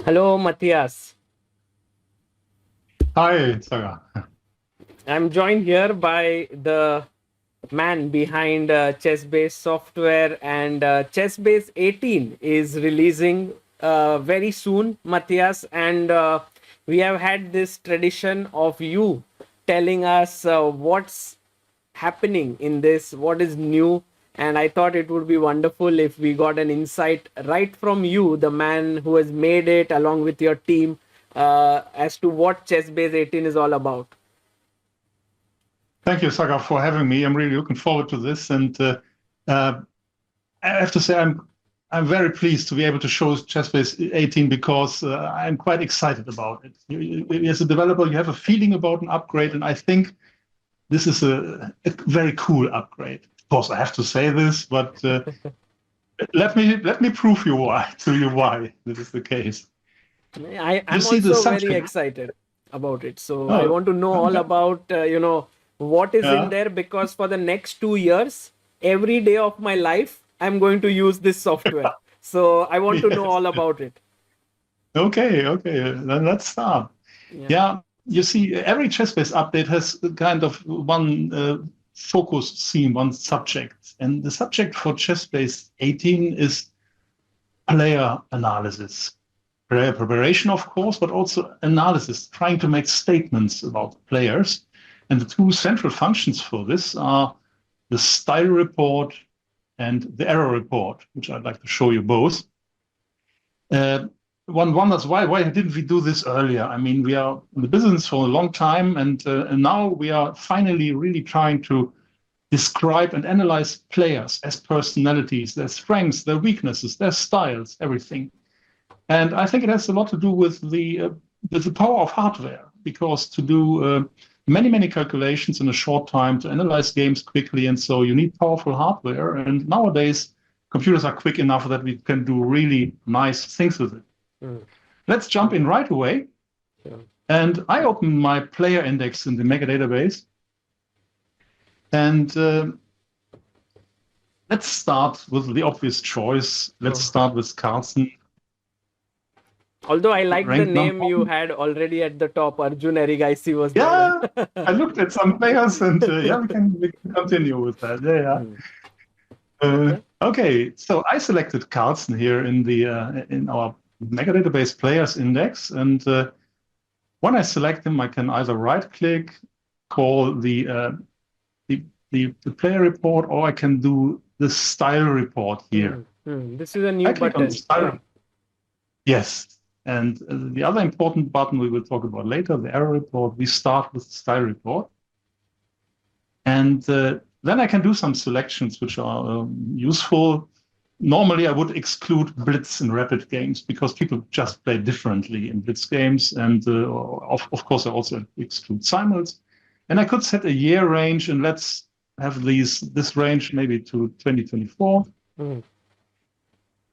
Hello, Matthias. Hi, Saga. I'm joined here by the man behind ChessBase software, and ChessBase 18 is releasing very soon, Matthias. And we have had this tradition of you telling us what's happening in this, what is new. And I thought it would be wonderful if we got an insight right from you, the man who has made it along with your team, as to what ChessBase 18 is all about. Thank you, Saga, for having me. I'm really looking forward to this, and uh, I have to say I'm very pleased to be able to show ChessBase 18 because I'm quite excited about it. As a developer, you have a feeling about an upgrade, and I think this is a very cool upgrade. Of course, I have to say this, but let me prove you why this is the case. You I'm see the also very subject. excited about it. So I Oh, want to know all okay. about, what is in Yeah. there, because for the next 2 years, every day of my life, I'm going to use this software. So I want to know Yes. all about it. Okay, okay. Then let's start. Yeah. Yeah, you see, every chess-based update has a kind of one focus theme, one subject. And the subject for chess-based 18 is player analysis. Player preparation, of course, but also analysis, trying to make statements about players. And the two central functions for this are the style report and the error report, which I'd like to show you both. Uh, One wonders why didn't we do this earlier? I mean, we are in the business for a long time, and now we are finally really trying to describe and analyze players as personalities, their strengths, their weaknesses, their styles, everything. And I think it has a lot to do with the power of hardware, because to do many calculations in a short time, to analyze games quickly, and so you need powerful hardware. And nowadays, computers are quick enough that we can do really nice things with it. Mm, Let's jump in right away. sure. And I open my player index in the mega database. And let's start with the obvious choice. Let's Oh. start with Carlsen, Although I like the ranked number name you one. had already at the top, Arjun Erigaisi was there. Yeah, I looked at some players, and yeah, we can continue with that. Yeah, yeah. Mm, okay. Okay, so I selected Carlsen here in our mega database players index, and when I select him, I can either right click, call the, the player report, or I can do the style report here. This is a I new click on the button. style. Yes. And the other important button we will talk about later, the error report, we start with the style report. And then I can do some selections which are useful. Normally, I would exclude blitz in rapid games because people just play differently in blitz games. And of course, I also exclude simuls. And I could set a year range, and let's have this range maybe to 2024. Mm,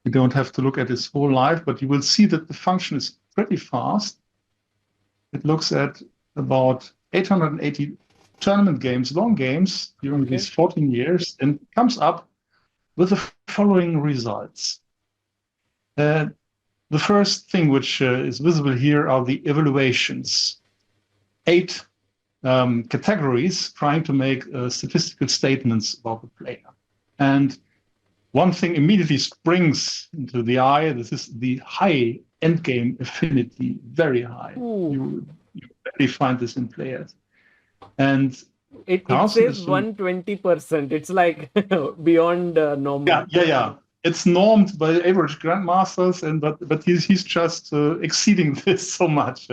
You don't have to look at his whole life, but you will see that the function is pretty fast. It looks at about 880 tournament games, long games during okay. these 14 years, and comes up with the following results. Uh, the first thing which is visible here are the evaluations. 8 categories trying to make statistical statements about the player. And one thing immediately springs into the eye. This is the high endgame affinity, very high. Ooh. You barely find this in players. And It Carlsen says is doing, 120%. It's like beyond normal. yeah. It's normed by average grandmasters, and but he's just exceeding this so much.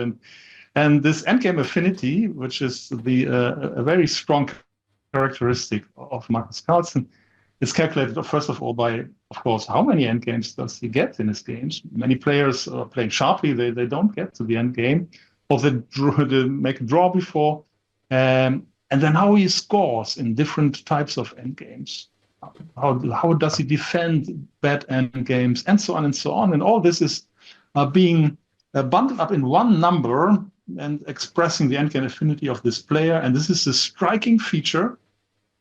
And this endgame affinity, which is the a very strong characteristic of Magnus Carlsen, is calculated first of all by, of course, how many endgames does he get in his games. Many players are playing sharply; they don't get to the endgame, or they make a draw before, and then how he scores in different types of endgames. How does he defend bad endgames, and so on and so on. And all this is being bundled up in one number and expressing the endgame affinity of this player. And this is a striking feature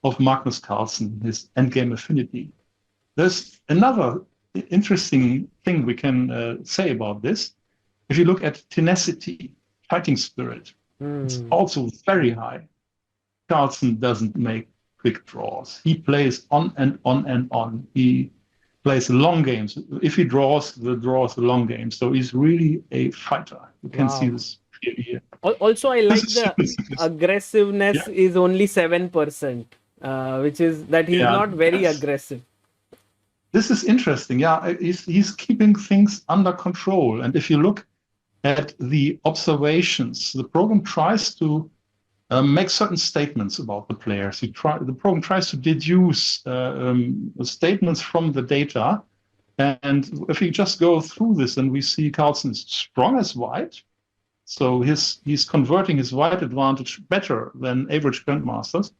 of Magnus Carlsen, his endgame affinity. There's another interesting thing we can say about this. If you look at tenacity, fighting spirit, it's also very high. Carlsen doesn't make quick draws. He plays on and on and on. He plays long games. If he draws, the draw is a long game. So he's really a fighter. You can see this here. Also, I like the aggressiveness Yeah. is only 7%, which is that he's not very aggressive. This is interesting. Yeah, he's keeping things under control. And if you look at the observations, the program tries to make certain statements about the players. The program tries to deduce statements from the data. And if we just go through this, and we see Carlsen is strong as white. So he's converting his white advantage better than average grandmasters.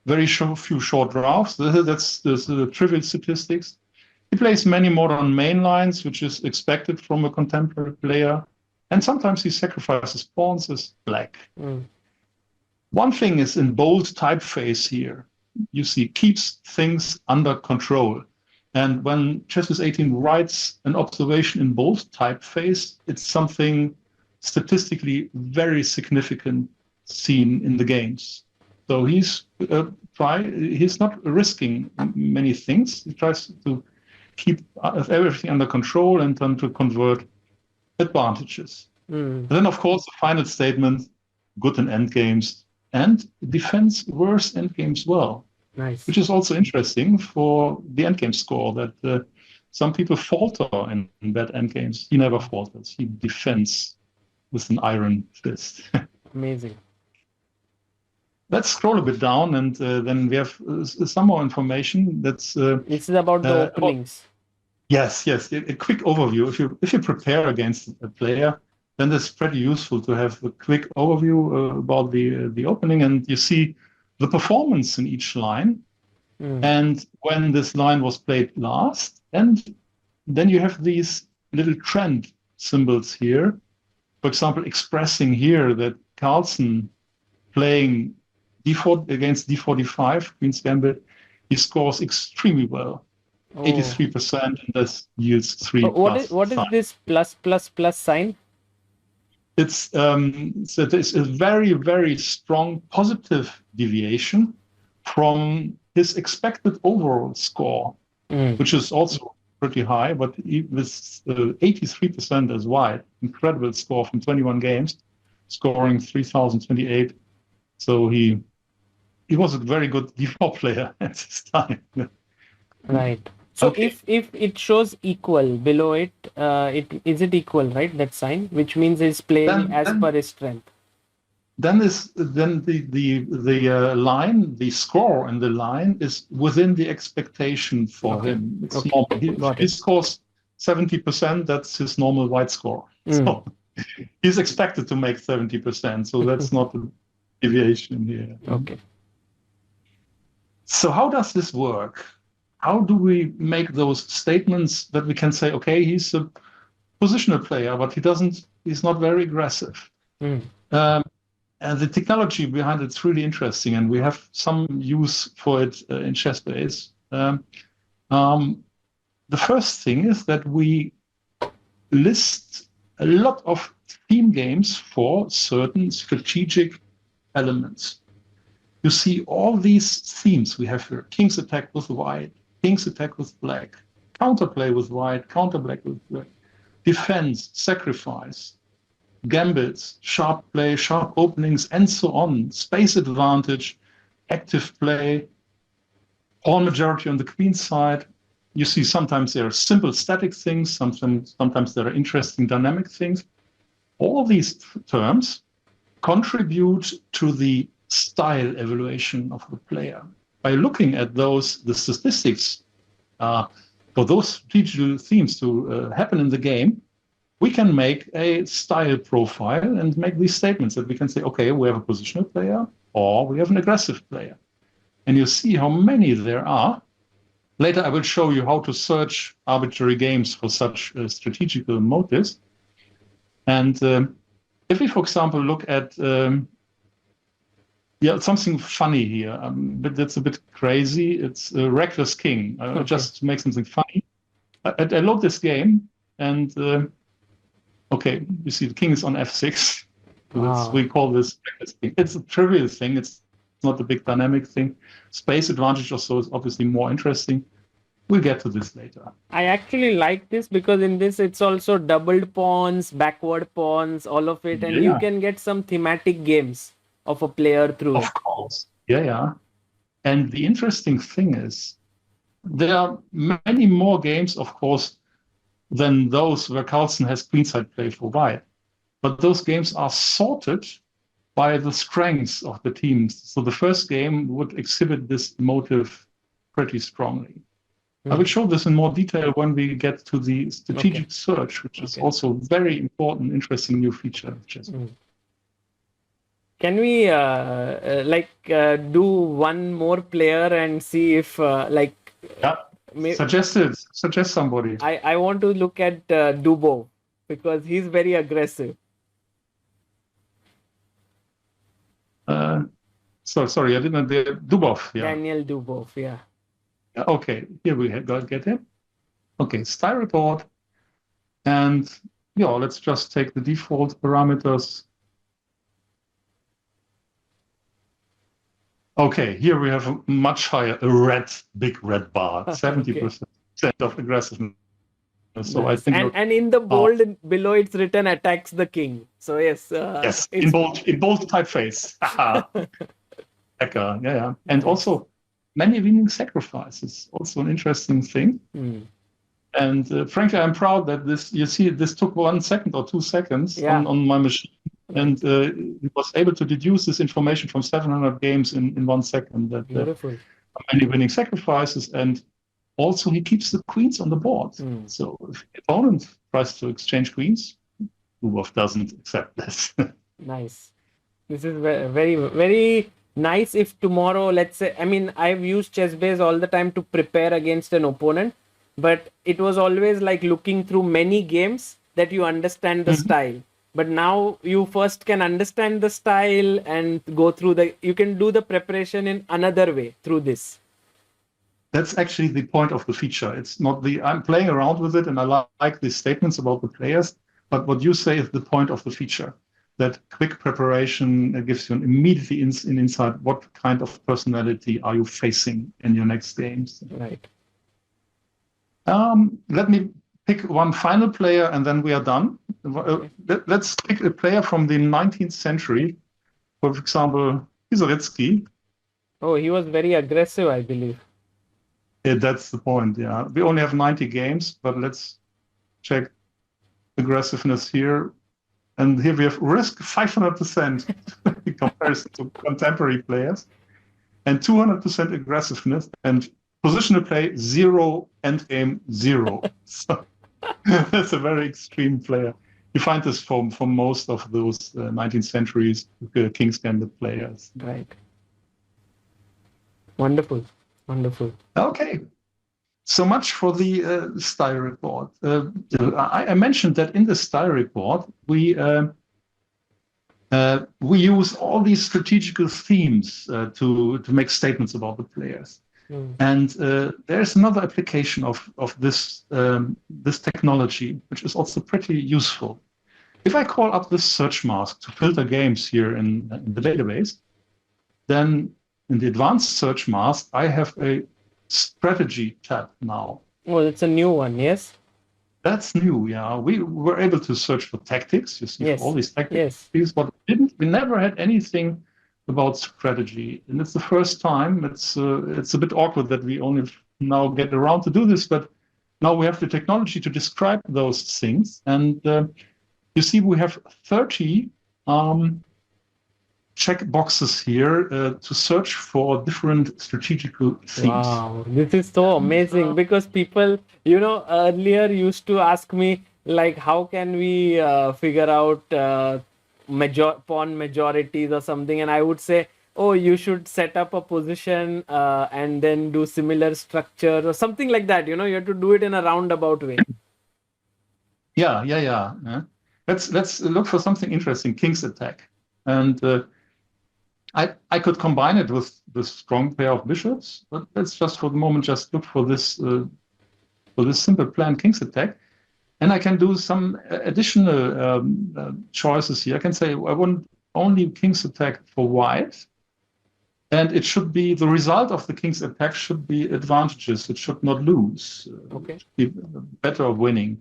Very few short drafts. That's the trivial statistics. He plays many modern main lines, which is expected from a contemporary player. And sometimes he sacrifices pawns as black. One thing is in bold typeface here. You see, keeps things under control. And when ChessBase 18 writes an observation in bold typeface, it's something statistically very significant seen in the games. So he's not risking many things. He tries to keep everything under control and then to convert advantages. And then, of course, the final statement, good in endgames, and defends worse endgames well. Nice. Which is also interesting for the endgame score, that some people falter in bad endgames. He never falters. He defends with an iron fist. Amazing. Let's scroll a bit down, and then we have some more information. This is about the openings. Yes. A quick overview. If you prepare against a player, then it's pretty useful to have a quick overview about the opening, and you see the performance in each line, and when this line was played last, and then you have these little trend symbols here. For example, expressing here that Carlsen playing d4 against d45, Queen's Gambit, he scores extremely well, 83%, and this yields 3. What is this plus plus plus sign? It's so there's a very, very strong positive deviation from his expected overall score, which is also pretty high, but with 83% as white, incredible score from 21 games, scoring 3,028. So he was a very good d4 player at this time. Right. So if it shows equal below it, is it equal, right? That sign, which means it's playing as per his strength. Then the line, the score in the line is within the expectation for him. It's normal. He scores 70%. That's his normal white score. So he's expected to make 70%. So that's not a deviation here. Okay. So how does this work? How do we make those statements that we can say, okay, he's a positional player, but he's not very aggressive. And the technology behind it's really interesting, and we have some use for it in ChessBase. The first thing is that we list a lot of theme games for certain strategic elements. You see all these themes we have here: King's attack with white, King's attack with black, counterplay with white, counter black with black, defense, sacrifice, gambits, sharp play, sharp openings, and so on, space advantage, active play, pawn majority on the queen side. You see sometimes there are simple static things, sometimes there are interesting dynamic things. All these terms contribute to the style evaluation of the player. By looking at the statistics for those strategic themes to happen in the game, we can make a style profile and make these statements that we can say, okay, we have a positional player or we have an aggressive player. And you see how many there are. Later, I will show you how to search arbitrary games for such strategical motives. And if we, for example, look at something funny here, but that's a bit crazy. It's a Reckless King. Just to make something funny. I load this game, and Okay, you see the king is on f6. Wow. We call this thing. It's a trivial thing. It's not a big dynamic thing. Space advantage or so is obviously more interesting. We'll get to this later. I actually like this because in this it's also doubled pawns, backward pawns, all of it, and you Yeah, can get some thematic games of a player through of it. course. Yeah, yeah. And the interesting thing is there are many more games, of course, than those where Carlsen has queenside play for white. But those games are sorted by the strengths of the teams. So the first game would exhibit this motive pretty strongly. I will Hmm. show this in more detail when we get to the Okay. strategic search, which is Okay. also a very important, interesting new feature of chess. Hmm. Can we do one more player and see if Yeah, may, suggest somebody. I want to look at Dubov because he's very aggressive. Uh, sorry, I didn't. Dubov, yeah. Daniel Dubov, yeah. Okay, here we have got to get him. Okay, style report, and yeah, let's just take the default parameters. Okay, here we have a much higher, big red bar, Okay. 70% of aggressiveness. So I Nice. think And in the bold below it's written attacks the king. So yes, yes, it's in bold typeface. Haha, Hacker, yeah, yeah. And nice. also many winning sacrifices, also an interesting thing. Hmm. And frankly, I'm proud that this took 1 second or 2 seconds Yeah, on my machine. right. And it was able to deduce this information from 700 games in 1 second. That Beautiful. many winning sacrifices, and also he keeps the queens on the board. Hmm. So if the opponent tries to exchange queens, Lubov doesn't accept this. Nice. This is very, very nice. If tomorrow, let's say, I mean, I've used ChessBase all the time to prepare against an opponent, but it was always like looking through many games that you understand the style. But now you first can understand the style and go through you can do the preparation in another way through this. That's actually the point of the feature. It's not I'm playing around with it and I like the statements about the players, but what you say is the point of the feature. That quick preparation gives you an immediately an insight what kind of personality are you facing in your next games. Right. Let me pick one final player and then we are done. Okay. Let's pick a player from the 19th century, for example, Piasecki. Oh, he was very aggressive, I believe. Yeah, that's the point. Yeah, we only have 90 games, but let's check aggressiveness here. And here we have risk 500% in comparison to contemporary players, and 200% aggressiveness, and positional play 0, endgame 0. So that's a very extreme player. You find this from most of those 19th centuries King's Gambit players. Right. Wonderful. Wonderful. Okay. So much for the style report. I mentioned that in the style report, we use all these strategical themes to make statements about the players. Mm. And there's another application of this this technology, which is also pretty useful. If I call up this search mask to filter games here in the database, then in the advanced search mask, I have a strategy tab now. Oh, it's a new one, yes? That's new, yeah. We were able to search for tactics, you see, for all Yes. these tactics, Yes. but we never had anything about strategy. And it's the first time. It's a bit awkward that we only now get around to do this, but now we have the technology to describe those things. And you see, we have 30 check boxes here to search for different strategical themes. Wow, this is so amazing because people, earlier used to ask me, like, how can we figure out pawn majorities or something? And I would say, oh, you should set up a position and then do similar structure or something like that. You have to do it in a roundabout way. Yeah. Let's look for something interesting. King's attack, and I could combine it with the strong pair of bishops, but let's just for the moment just look for this simple plan, King's attack. And I can do some additional choices here. I can say I want only king's attack for white. And it should be, the result of the king's attack should be advantages. It should not lose. Okay. It should be better of winning.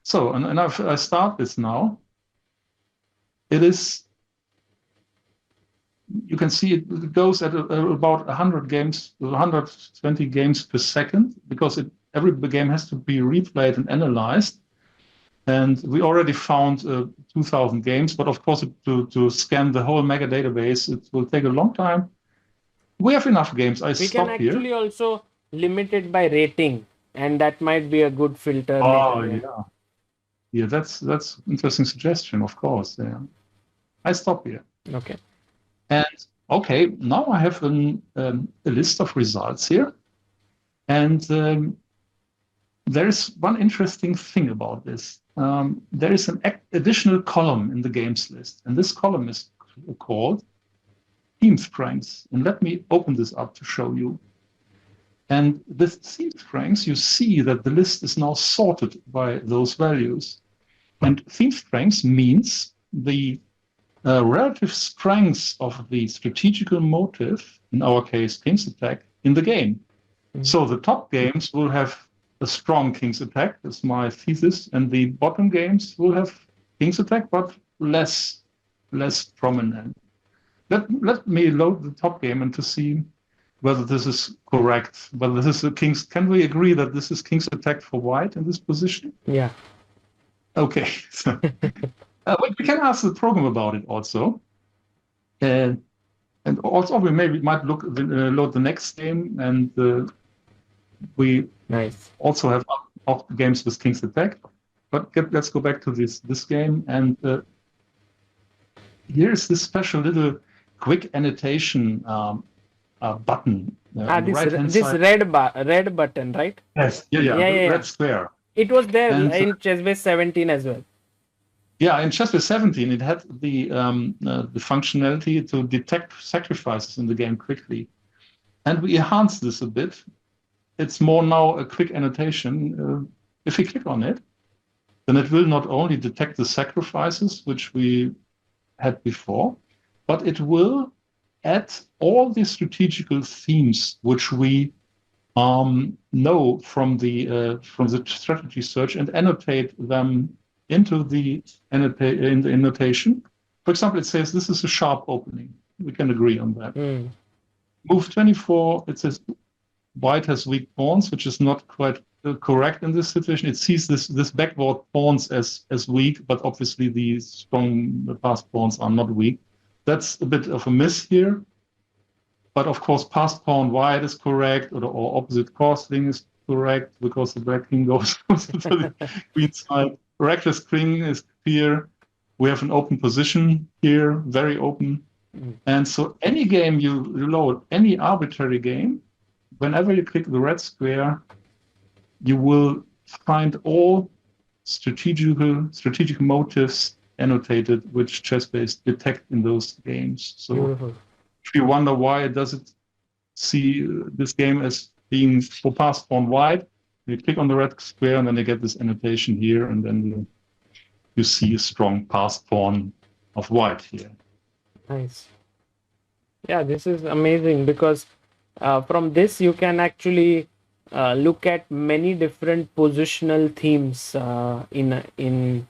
So, and I start this now. It is, you can see it goes at about 100 games, 120 games per second, because every game has to be replayed and analyzed. And we already found 2,000 games, but of course, to scan the whole mega database, it will take a long time. We have enough games. We can actually also limit it by rating, and that might be a good filter. Oh, yeah, that's interesting suggestion. Of course, yeah. I stop here. Okay. And okay, now I have a list of results here, and there is one interesting thing about this. There is an additional column in the games list, and this column is called theme strengths. And let me open this up to show you. And this theme strengths, you see that the list is now sorted by those values. And theme strengths means the relative strengths of the strategical motive, in our case, king's attack, in the game. So the top games will have a strong king's attack, that's my thesis, and the bottom games will have king's attack, but less prominent. Let me load the top game and to see whether this is correct, whether this is a king's. Can we agree that this is king's attack for white in this position? Yeah. Okay. So, we can ask the program about it also. And also we might load the next game, and we also have games with king's attack. But let's go back to this game, and here's this special little quick annotation button. This red button, right? Yes. Yeah. Red square. It was there in ChessBase 17 as well. Yeah, in ChessBase 17, it had the functionality to detect sacrifices in the game quickly, and we enhanced this a bit. It's more now a quick annotation. If we click on it, then it will not only detect the sacrifices which we had before, but it will add all the strategical themes which we know from the strategy search and annotate them into the annotation. For example, it says this is a sharp opening. We can agree on that. Move 24, it says white has weak pawns, which is not quite correct in this situation. It sees this backward pawns as weak, but obviously the strong passed pawns are not weak. That's a bit of a miss here. But of course, passed pawn white is correct, or opposite crossing is correct, because the black king goes to the queen side. Reckless king is clear. We have an open position here, very open. And so any game you load, any arbitrary game, whenever you click the red square, you will find all strategic motives annotated, which ChessBase detect in those games. So if you wonder why does it see this game as being for passed pawn white, you click on the red square and then you get this annotation here, and then you see a strong passed pawn of white here. Nice. Yeah, this is amazing, because from this you can actually look at many different positional themes in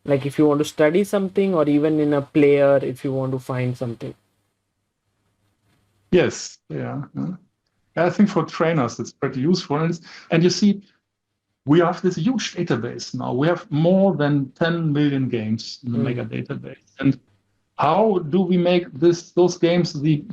like if you want to study something, or even in a player if you want to find something. Yes, yeah. I think for trainers it's pretty useful. And you see, we have this huge database now. We have more than 10 million games in the mega database. And how do we make those games the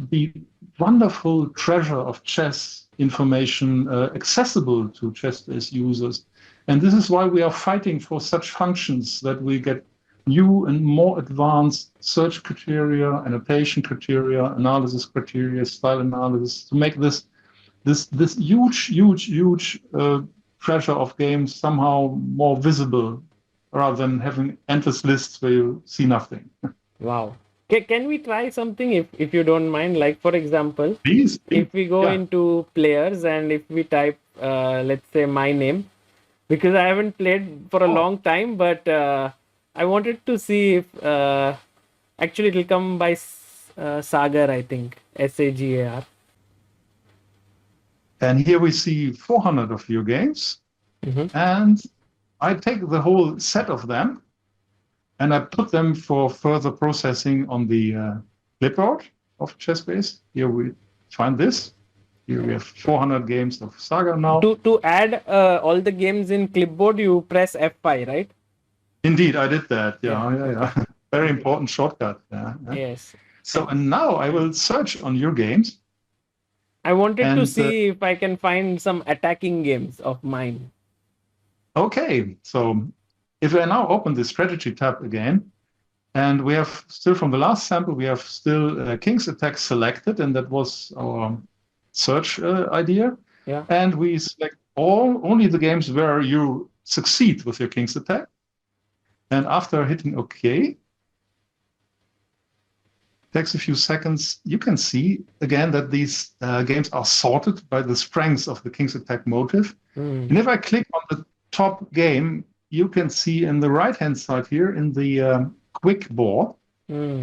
wonderful treasure of chess information accessible to ChessBase users? And this is why we are fighting for such functions, that we get new and more advanced search criteria, annotation criteria, analysis criteria, style analysis, to make this huge treasure of games somehow more visible, rather than having endless lists where you see nothing. Wow. Can we try something, if you don't mind? Like, for example, please. If we go into players, and if we type, let's say, my name, because I haven't played for a Oh, long time, but I wanted to see if actually it'll come by Sagar, I think, Sagar. and here we see 400 of your games, Mm-hmm. and I take the whole set of them and I put them for further processing on the clipboard of ChessBase. Here we find this. Here we have 400 games of Saga now. To add all the games in clipboard, you press F5, right? Indeed, I did that. Yeah. Yeah, yeah, Okay. yeah. Very Okay. important shortcut. Yeah, yeah. Yes. So, and now I will search on your games. I wanted to And see if I can find some attacking games of mine. okay, so if I now open the strategy tab again, and we have still from the last sample, we have still King's Attack selected, and that was our search idea. Yeah. And we select only the games where you succeed with your King's Attack. And after hitting OK, takes a few seconds, you can see again that these games are sorted by the strengths of the King's Attack motive. Mm. And if I click on the top game, you can see in the right-hand side here in the quick board,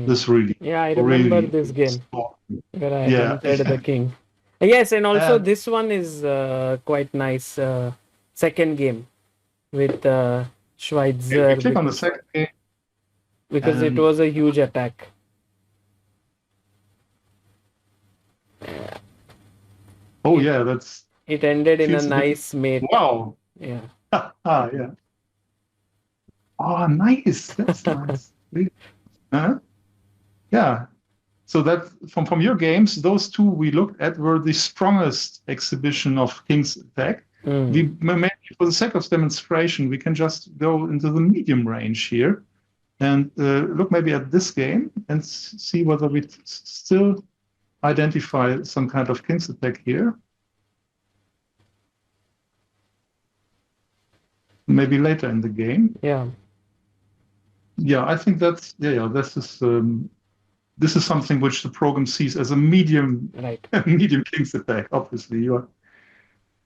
this really, Yeah, I remember really this game where I yeah. hunted the king. Yes, and also And this one is quite nice. Second game with we Schweitzer click on the second game, because it and was a huge attack. oh It yeah, that's it ended in a feels a bit nice mate. wow. Yeah. Yeah. Oh, nice. That's nice. Uh, yeah. So that from your games, those two we looked at were the strongest exhibition of King's Attack. Mm. We maybe for the sake of demonstration, we can just go into the medium range here and look maybe at this game and see whether we still identify some kind of King's Attack here. Maybe later in the game. Yeah. Yeah, I think that's this is something which the program sees as a medium Right. medium King's Attack. Obviously, you are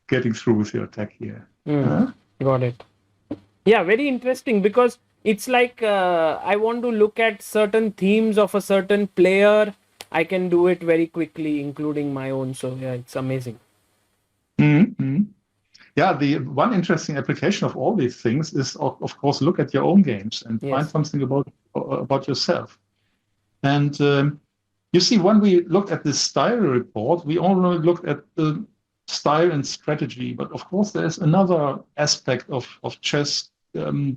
getting through with your attack here. Got it. Yeah, very interesting because it's like I want to look at certain themes of a certain player. I can do it very quickly, including my own. So yeah, it's amazing. Mm-hmm. Yeah, the one interesting application of all these things is, of course, look at your own games and find Yes. something about yourself. And you see, when we looked at this style report, we only looked at the style and strategy. But of course, there's another aspect of chess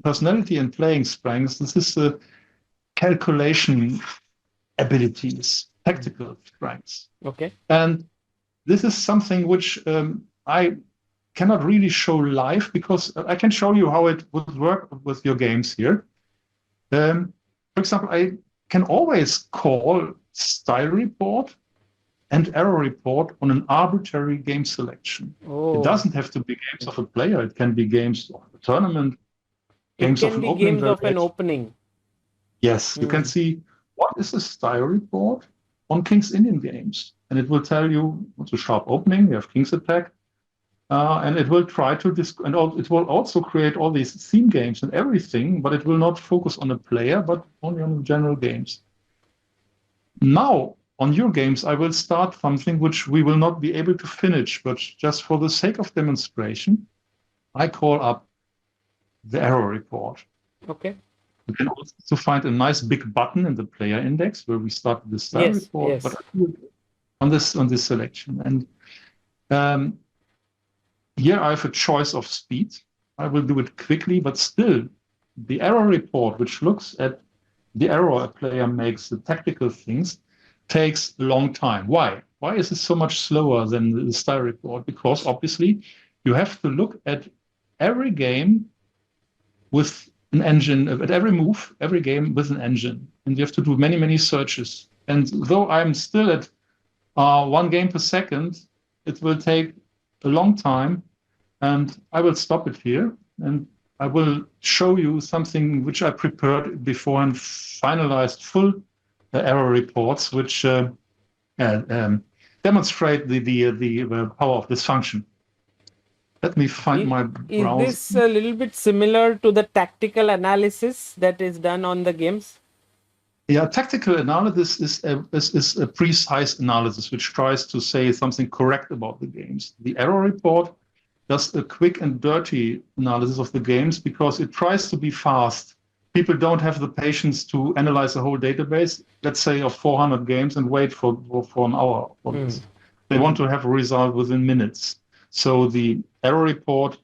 personality and playing strengths. This is the calculation abilities, tactical strengths. Okay. And this is something which I cannot really show live because I can show you how it would work with your games here. For example, I can always call style report and error report on an arbitrary game selection. Oh. It doesn't have to be games of a player. It can be games of a tournament, games of an opening. It can be games of an opening. Yes, you can see what is a style report on King's Indian games. And it will tell you what's a sharp opening, you have King's Attack, and it will try to, it will also create all these theme games and everything, but it will not focus on a player, but only on the general games. Now, on your games, I will start something which we will not be able to finish, but just for the sake of demonstration, I call up the error report. Okay. You can also find a nice big button in the player index where we start the style report, yes. but I do it on this selection. And here I have a choice of speed. I will do it quickly, but still the error report, which looks at the error a player makes, the tactical things, takes a long time. Why? Why is it so much slower than the style report? Because obviously you have to look at every game with an engine, at every move, every game with an engine. And you have to do many, many searches. And though I'm still at 1 game per second, it will take a long time. And I will stop it here. And I will show you something which I prepared before and finalized full error reports, which demonstrate the power of this function. Let me find my Is browser. this a little bit similar to the tactical analysis that is done on the games? Yeah, tactical analysis is a precise analysis which tries to say something correct about the games. The error report does a quick and dirty analysis of the games because it tries to be fast. People don't have the patience to analyze the whole database, let's say of 400 games, and wait for an hour for this. They want to have a result within minutes. So the error report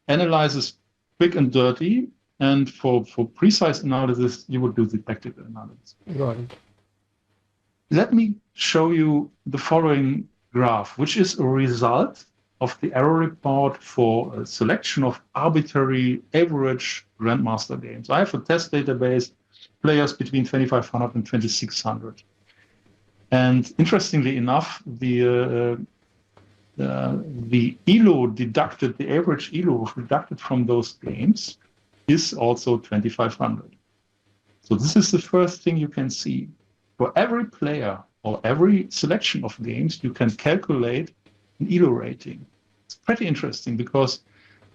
analyzes quick and dirty, and for precise analysis, you would do the tactical analysis. Got it. Let me show you the following graph, which is a result of the error report for a selection of arbitrary average grandmaster games. I have a test database, players between 2,500 and 2,600. And interestingly enough, the ELO deducted, the average ELO deducted from those games is also 2,500. So this is the first thing you can see. For every player or every selection of games, you can calculate an ELO rating. It's pretty interesting because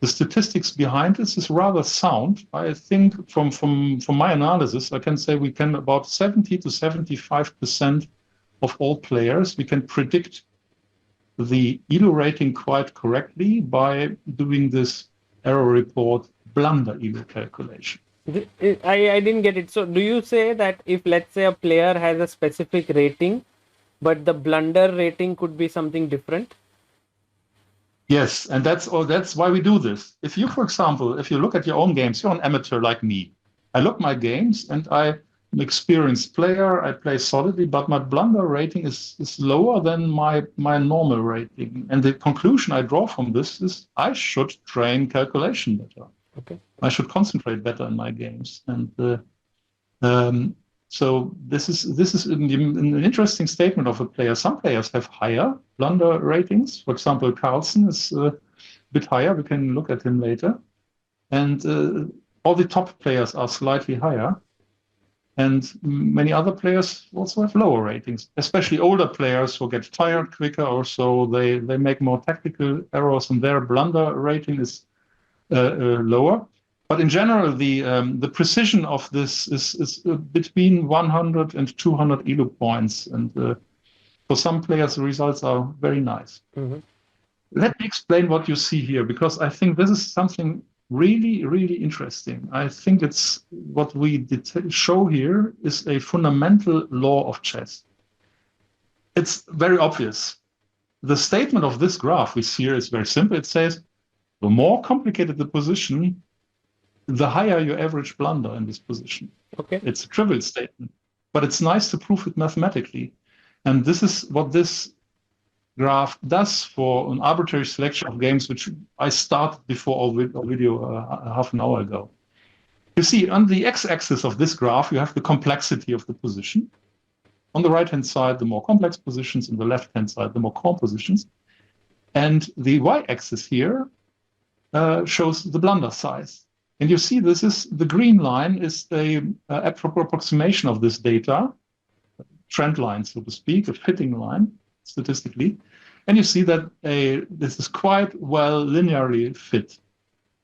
the statistics behind this is rather sound. I think from my analysis, I can say we can about 70 to 75% of all players, we can predict the ELO rating quite correctly by doing this error report blunder ELO calculation. I didn't get it. So do you say that if, let's say, a player has a specific rating, but the blunder rating could be something different? Yes, and that's why we do this. If you, for example, if you look at your own games, you're an amateur like me. I look my games and I'm an experienced player. I play solidly, but my blunder rating is lower than my normal rating. And the conclusion I draw from this is I should train calculation better. Okay. I should concentrate better in my games. And so this is an interesting statement of a player. Some players have higher blunder ratings. For example, Carlsen is a bit higher. We can look at him later. And all the top players are slightly higher. And many other players also have lower ratings, especially older players who get tired quicker or so. They make more tactical errors and their blunder rating is lower. But in general, the precision of this is between 100 and 200 ELO points. And for some players, the results are very nice. Mm-hmm. Let me explain what you see here, because I think this is something really, really interesting. I think it's what we show here is a fundamental law of chess. It's very obvious. The statement of this graph we see here is very simple. It says, the more complicated the position, the higher your average blunder in this position. Okay. It's a trivial statement, but it's nice to prove it mathematically. And this is what this graph does for an arbitrary selection of games, which I started before our video half an hour ago. You see, on the x-axis of this graph, you have the complexity of the position. On the right-hand side, the more complex positions. On the left-hand side, the more calm positions. And the y-axis here shows the blunder size. And you see, this is the green line is a approximation of this data, trend line, so to speak, a fitting line statistically. And you see that this is quite well linearly fit.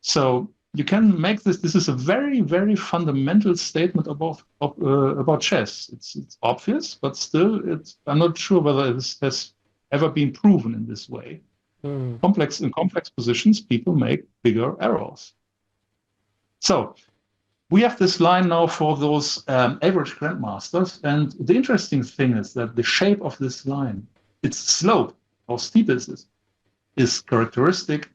So you can make this is a very, very fundamental statement about chess. It's obvious, but still, I'm not sure whether this has ever been proven in this way. In complex positions, people make bigger errors. So we have this line now for those average grandmasters. And the interesting thing is that the shape of this line, its slope, how steep is characteristic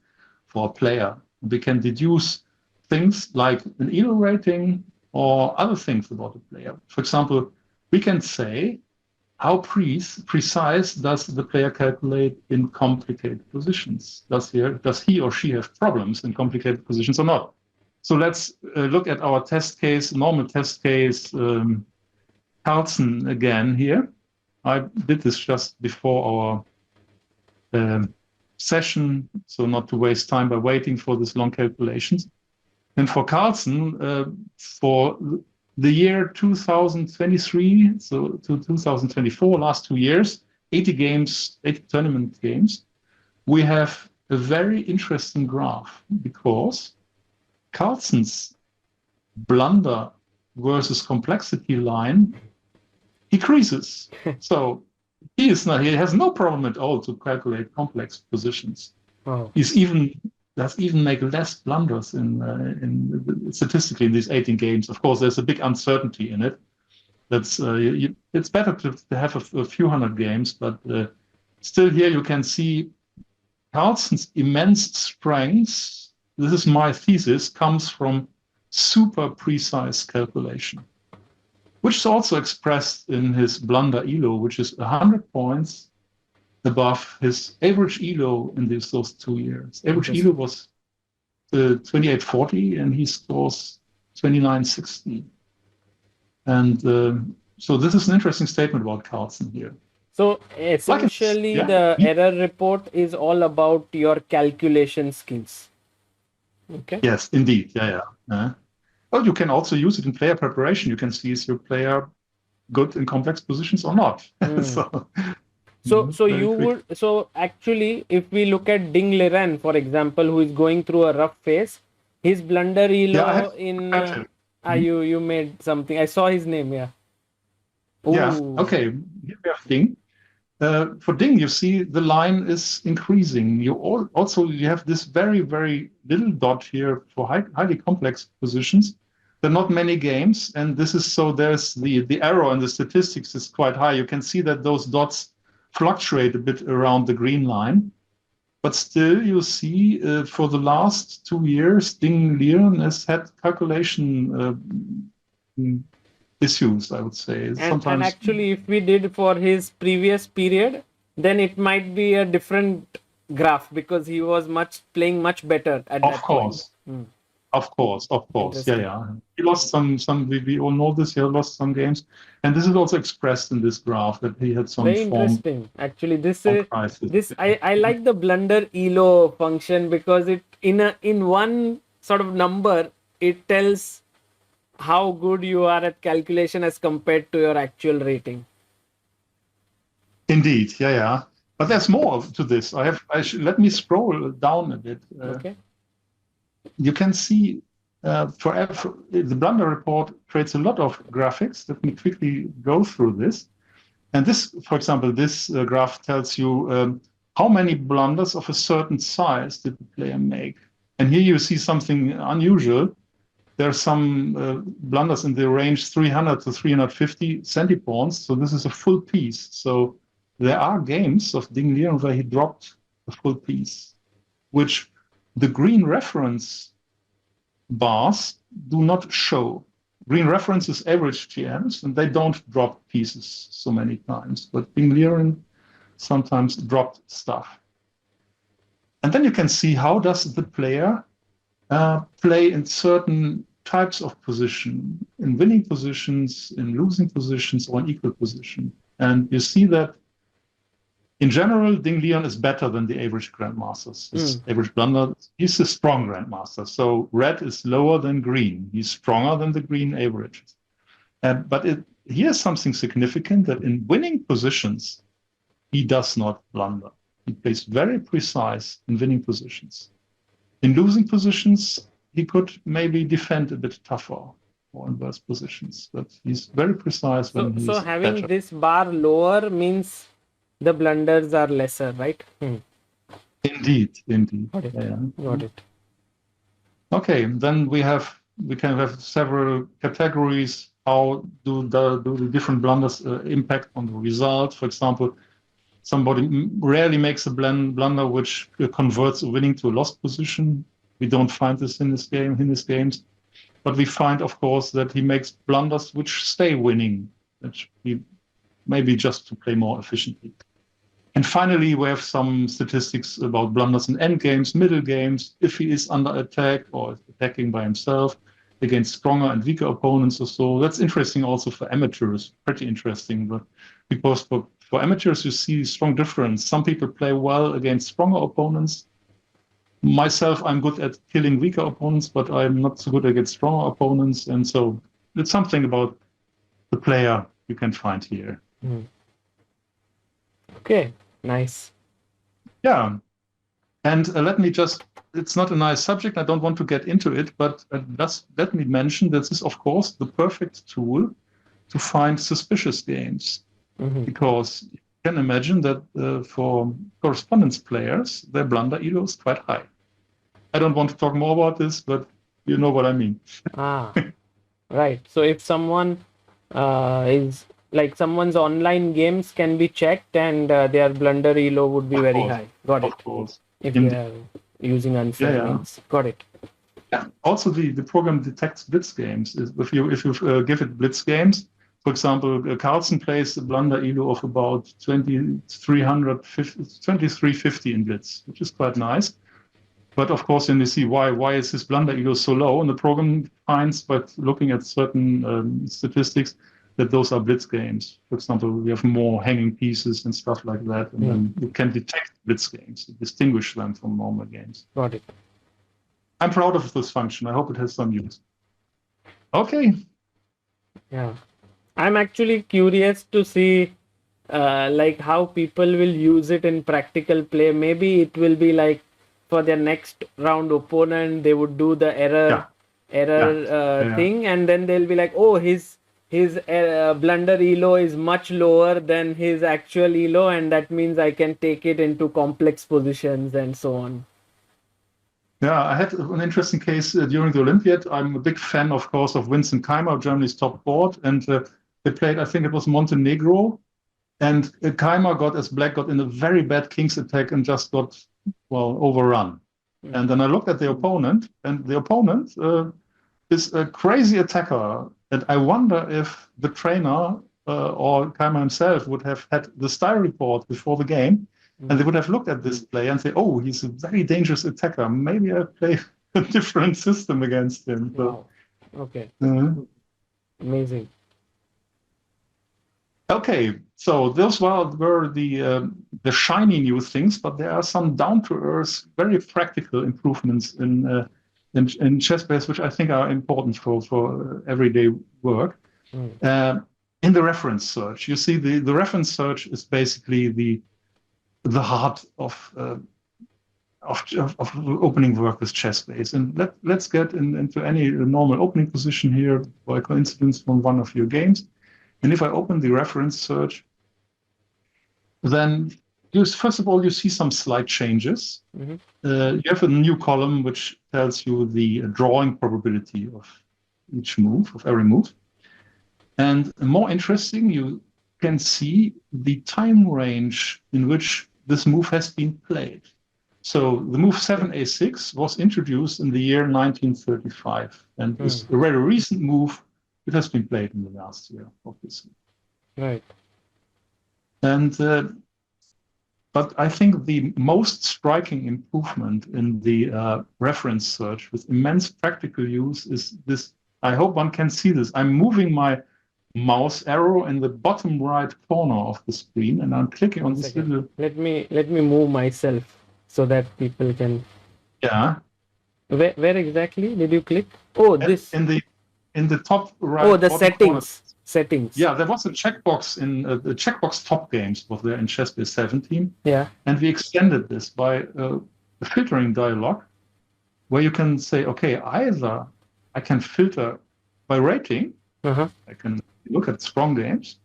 for a player. We can deduce things like an ELO rating or other things about a player. For example, we can say, how precise does the player calculate in complicated positions? Does he or she have problems in complicated positions or not? So let's look at our test case, normal test case, Carlsen again here. I did this just before our session, so not to waste time by waiting for this long calculations. And for Carlsen, for the year 2023, so to 2024, last 2 years, 80 games, 80 tournament games, we have a very interesting graph because Carlsen's blunder versus complexity line decreases. So he has no problem at all to calculate complex positions. Oh. Does even make less blunders in statistically in these 18 games. Of course, there's a big uncertainty in it. That's it's better to have a few hundred games, but still here you can see Carlsen's immense strengths. This is my thesis, comes from super precise calculation, which is also expressed in his blunder ELO, which is 100 points above his average ELO in those 2 years. Average ELO was 2840, and he scores 2960. And so this is an interesting statement about Carlsen here. So essentially, the error report is all about your calculation skills. Okay. Yes, indeed. Yeah. Well, you can also use it in player preparation. You can see is your player good in complex positions or not. So actually, if we look at Ding Liren, for example, who is going through a rough phase, his blunder elo you made something. I saw his name. Yeah. Ooh. Yeah. Okay. Here we have Ding. For Ding, you see the line is increasing. You have this very, very little dot here for highly complex positions. There are not many games, and this is so there's the error in the statistics is quite high. You can see that those dots fluctuate a bit around the green line, but still you see for the last 2 years, Ding Liren has had calculation issues, I would say. And actually, if we did for his previous period, then it might be a different graph because he was playing much better at that point. Of course. Yeah. He lost some. We all know this. He lost some games, and this is also expressed in this graph that he had some. Very interesting. Actually, I like the blunder elo function because it in one sort of number it tells how good you are at calculation as compared to your actual rating. Indeed, yeah. But there's more to this. Let me scroll down a bit. Okay. You can see the blunder report creates a lot of graphics. Let me quickly go through this. And this, for example, this graph tells you how many blunders of a certain size did the player make. And here you see something unusual. There are some blunders in the range 300 to 350 centipoints. So this is a full piece. So there are games of Ding Liren where he dropped a full piece, which the green reference bars do not show. Green reference is average GMs, and they don't drop pieces so many times. But Ding Liren sometimes dropped stuff. And then you can see how does the player play in certain types of position, in winning positions, in losing positions, or in equal position. And you see that in general, Ding Liren is better than the average grandmasters. His average blunder, he's a strong grandmaster. So red is lower than green. He's stronger than the green averages. But here's something significant that in winning positions, he does not blunder. He plays very precise in winning positions. In losing positions, he could maybe defend a bit tougher or in worse positions. But he's very precise when he's So having better. this bar lower means the blunders are lesser, right? Indeed. Got it. Okay, then we can have several categories. How do the different blunders impact on the result? For example, somebody rarely makes a blunder which converts a winning to a lost position. We don't find this in his games, but we find, of course, that he makes blunders which stay winning, which maybe just to play more efficiently. And finally, we have some statistics about blunders in end games, middle games, if he is under attack or attacking by himself against stronger and weaker opponents or so. That's interesting also for amateurs, pretty interesting. But because for amateurs, you see a strong difference. Some people play well against stronger opponents. Myself, I'm good at killing weaker opponents, but I'm not so good against stronger opponents. And so it's something about the player you can find here. Okay, nice. Yeah. And let me just, it's not a nice subject, I don't want to get into it, but just let me mention that this is, of course, the perfect tool to find suspicious games. Because you can imagine that for correspondence players, their blunder elo is quite high. I don't want to talk more about this, but you know what I mean. Right. So if someone is like someone's online games can be checked and their blunder elo would be very high. Got it. Of course. If they are using unfair means. Got it. Yeah. Also, the program detects blitz games. If you give it blitz games, for example, Carlsen plays a blunder elo of about 2350 in blitz, which is quite nice. But of course, then you see why is his blunder elo so low, and the program finds by looking at certain statistics that those are blitz games. For example, we have more hanging pieces and stuff like that, and then you can detect blitz games, distinguish them from normal games. Got it. I'm proud of this function. I hope it has some use. Okay. Yeah, I'm actually curious to see like how people will use it in practical play. Maybe it will be like for their next round opponent, they would do the error thing, and then they'll be like, oh, his blunder elo is much lower than his actual elo, and that means I can take it into complex positions and so on. Yeah, I had an interesting case during the Olympiad. I'm a big fan, of course, of Vincent Keimer, Germany's top board, and they played, I think it was Montenegro, and Keimer got in a very bad king's attack and just got, well, overrun. And then I looked at the opponent, and the opponent is a crazy attacker. And I wonder if the trainer or Keimer himself would have had the style report before the game, and they would have looked at this player and say, oh, he's a very dangerous attacker. Maybe I play a different system against him. Wow. Okay. Amazing. Okay, so those were the shiny new things, but there are some down-to-earth, very practical improvements in ChessBase, which I think are important for everyday work. In the reference search, you see the reference search is basically the heart of opening work with ChessBase. And let's get into any normal opening position here by coincidence from one of your games. And if I open the reference search, then first of all, you see some slight changes. You have a new column which tells you the drawing probability of each move, of every move. And more interesting, you can see the time range in which this move has been played. So the move 7a6 was introduced in the year 1935 and is a very recent move. It has been played in the last year, obviously. Right. And but I think the most striking improvement in the reference search with immense practical use is this. I hope one can see this. I'm moving my mouse arrow in the bottom right corner of the screen, and I'm clicking on this little. Let me move myself so that people can. Yeah. Where exactly did you click? Oh, this. In the top right. Oh, the settings. Corner. Settings. Yeah, there was a checkbox in the checkbox top games was there in ChessBase 17. Yeah. And we extended this by a filtering dialog where you can say, okay, either I can filter by rating. I can look at strong games.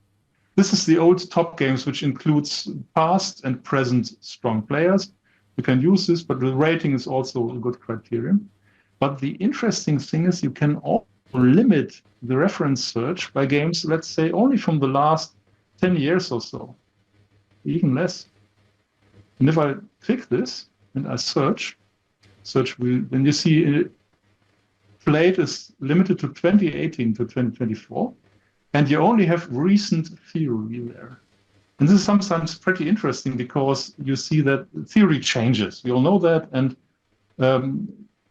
This is the old top games, which includes past and present strong players. You can use this, but the rating is also a good criterion. But the interesting thing is you can also limit the reference search by games, let's say, only from the last 10 years or so, even less. And if I click this and I search, then you see played is limited to 2018 to 2024, and you only have recent theory there. And this is sometimes pretty interesting because you see that theory changes. We all know that, and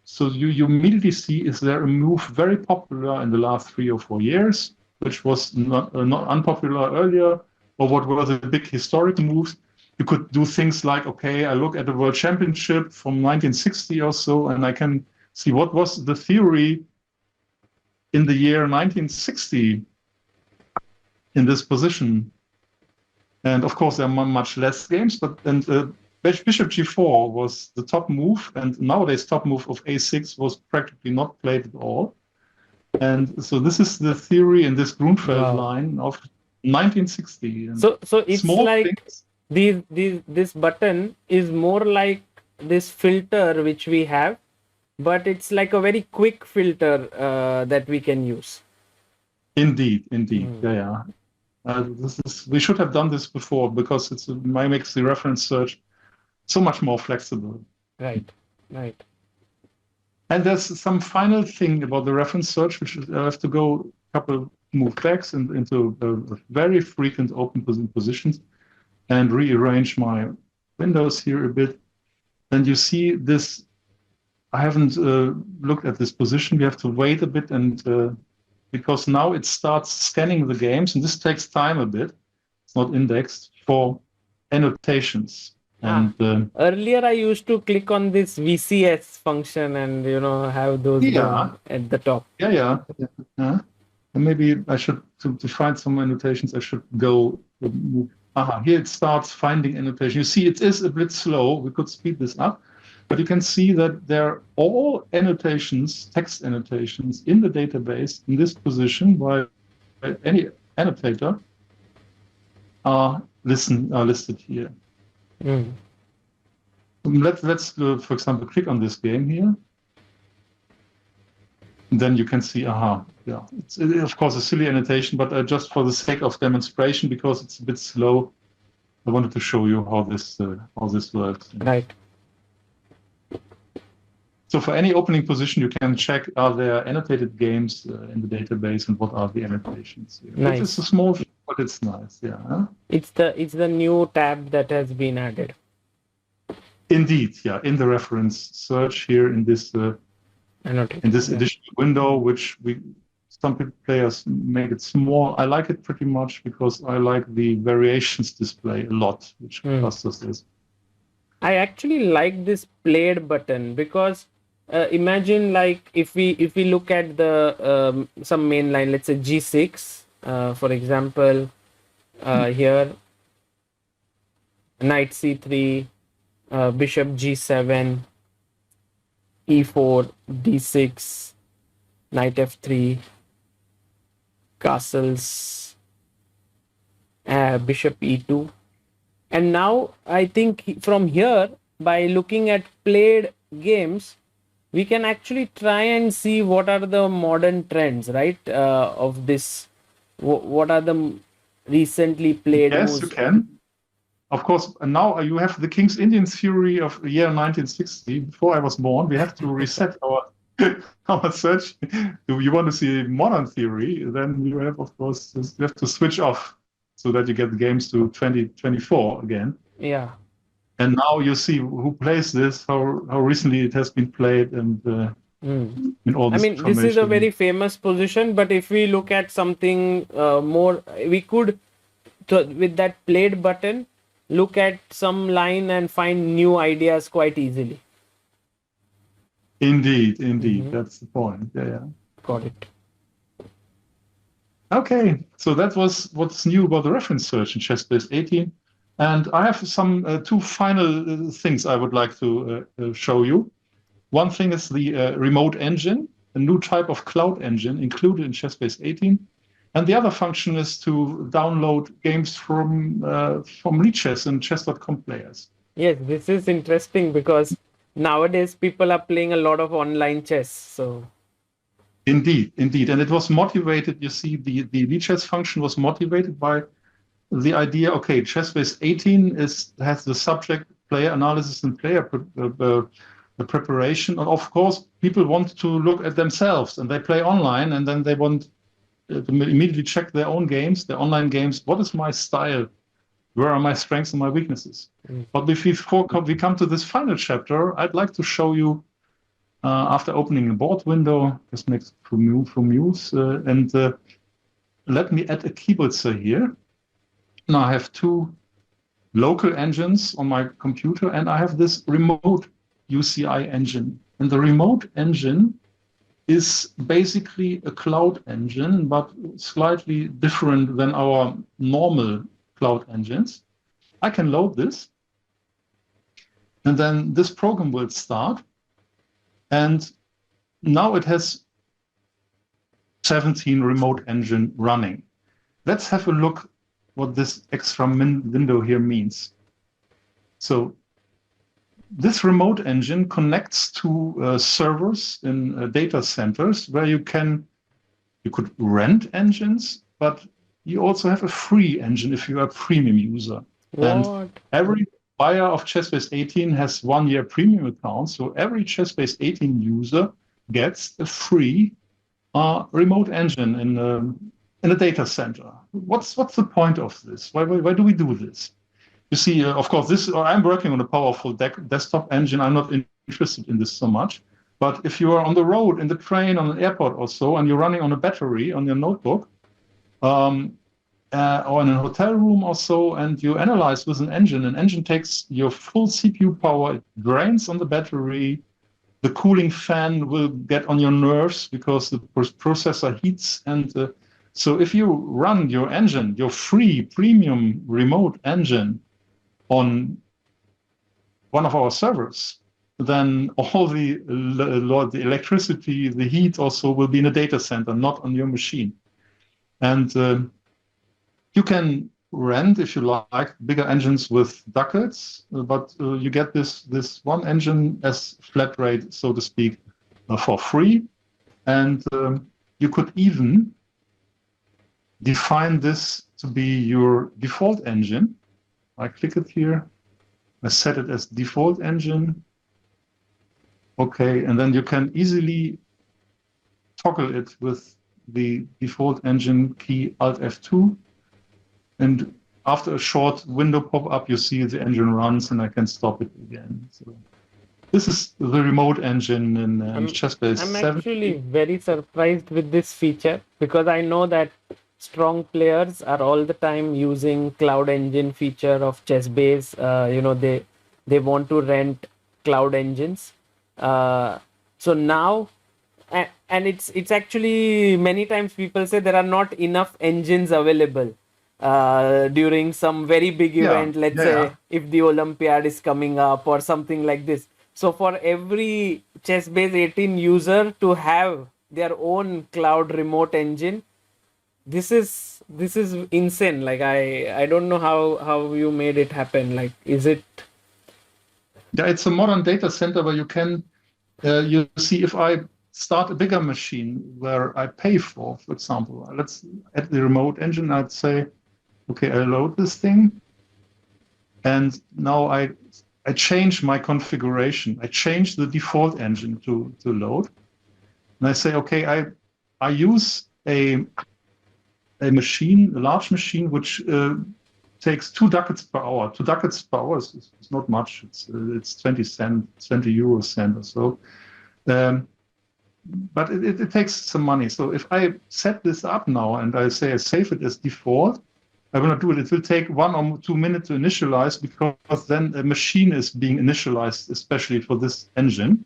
so you immediately see, is there a move very popular in the last 3 or 4 years, which was not unpopular earlier, or what were the big historic moves? You could do things like, okay, I look at the World Championship from 1960 or so, and I can see what was the theory in the year 1960 in this position. And of course, there are much less games, but then Bishop G4 was the top move, and nowadays top move of A6 was practically not played at all. And so this is the theory in this Grunfeld line of 1960. And so it's like things, this button is more like this filter which we have, but it's like a very quick filter that we can use. Indeed. Yeah. We should have done this before, because it makes the reference search so much more flexible. Right. And there's some final thing about the reference search, which I have to go a couple move backs into very frequent open positions and rearrange my windows here a bit. And you see this, I haven't looked at this position. We have to wait a bit, and because now it starts scanning the games, and this takes time a bit. It's not indexed for annotations. And earlier I used to click on this VCS function and have those at the top. Yeah. And maybe I should to find some annotations. I should go. Here it starts finding annotation. You see, it is a bit slow. We could speed this up, but you can see that they're all annotations, text annotations in the database in this position by any annotator are listed here. Let's for example, click on this game here. And then you can see, it's of course a silly annotation, but just for the sake of demonstration, because it's a bit slow, I wanted to show you how this works. Right. So for any opening position, you can check, are there annotated games in the database, and what are the annotations here. Nice. It's a small thing, but it's nice, yeah. It's the new tab that has been added. Indeed, yeah, in the reference search here in this additional window, which some players made it small. I like it pretty much because I like the variations display a lot, which clusters this. I actually like this played button because imagine like if we look at the some main line, let's say G6, for example, here knight C3, bishop G7, E4, D6, knight F3, castles, bishop E2. And now I think from here, by looking at played games, we can actually try and see what are the modern trends, right? Of this, what are the recently played moves? Yes, you can. Of course, and now you have the King's Indian theory of the year 1960. Before I was born, we have to reset our search. Do you want to see modern theory? Then you have, of course, you have to switch off so that you get the games to 2024 again. Yeah. And now you see who plays this, how recently it has been played, and in all this this is a very famous position, but if we look at something more, we could, with that played button, look at some line and find new ideas quite easily. Indeed. That's the point. Yeah. Got it. Okay, so that was what's new about the reference search in ChessBase 18. And I have some two final things I would like to show you. One thing is the remote engine, a new type of cloud engine included in ChessBase 18. And the other function is to download games from Lichess and chess.com players. Yes, this is interesting because nowadays people are playing a lot of online chess. So Indeed. And it was motivated, you see, the Lichess function was motivated by the idea, okay, ChessBase 18 has the subject player analysis and player preparation. And of course, people want to look at themselves, and they play online, and then they want to immediately check their own games, their online games. What is my style? Where are my strengths and my weaknesses? But before we come to this final chapter, I'd like to show you, after opening a board window, just next to Muse, and let me add a keyboarder here. Now I have two local engines on my computer, and I have this remote UCI engine. And the remote engine is basically a cloud engine, but slightly different than our normal cloud engines. I can load this. And then this program will start. And now it has 17 remote engine running. Let's have a look what this extra window here means. So this remote engine connects to servers in data centers where you could rent engines, but you also have a free engine if you are a premium user. What? And every buyer of ChessBase 18 has 1 year premium account. So every ChessBase 18 user gets a free remote engine in a data center. What's the point of this? Why do we do this? You see, of course, I'm working on a powerful desktop engine. I'm not interested in this so much. But if you are on the road, in the train, on an airport or so, and you're running on a battery on your notebook, or in a hotel room or so, and you analyze with an engine takes your full CPU power, it drains on the battery, the cooling fan will get on your nerves because the processor heats. And so if you run your engine, your free premium remote engine on one of our servers, then all the electricity, the heat also will be in a data center, not on your machine. And you can rent, if you like, bigger engines with ducats, but you get this one engine as flat rate, so to speak, for free. And you could even define this to be your default engine. I click it here. I set it as default engine. Okay, and then you can easily toggle it with the default engine key Alt F2. And after a short window pop-up, you see the engine runs, and I can stop it again. So this is the remote engine in ChessBase 7. I'm actually very surprised with this feature because I know that strong players are all the time using cloud engine feature of ChessBase. They want to rent cloud engines. So now, and it's actually many times people say there are not enough engines available during some very big event. Let's say if the Olympiad is coming up or something like this. So for every ChessBase 18 user to have their own cloud remote engine, this is insane. Like I don't know how you made it happen. Like, is it? Yeah, it's a modern data center where you can you see, if I start a bigger machine where I pay for example, let's add the remote engine. I'd say, okay, I load this thing, and now I change my configuration. I change the default engine to load, and I say, okay, I use a machine, a large machine, which takes 2 ducats per hour. 2 ducats per hour is not much. It's 20 euro cent or so. But it takes some money. So if I set this up now and I say I save it as default, I will not do it. It will take 1 or 2 minutes to initialize, because then a machine is being initialized, especially for this engine.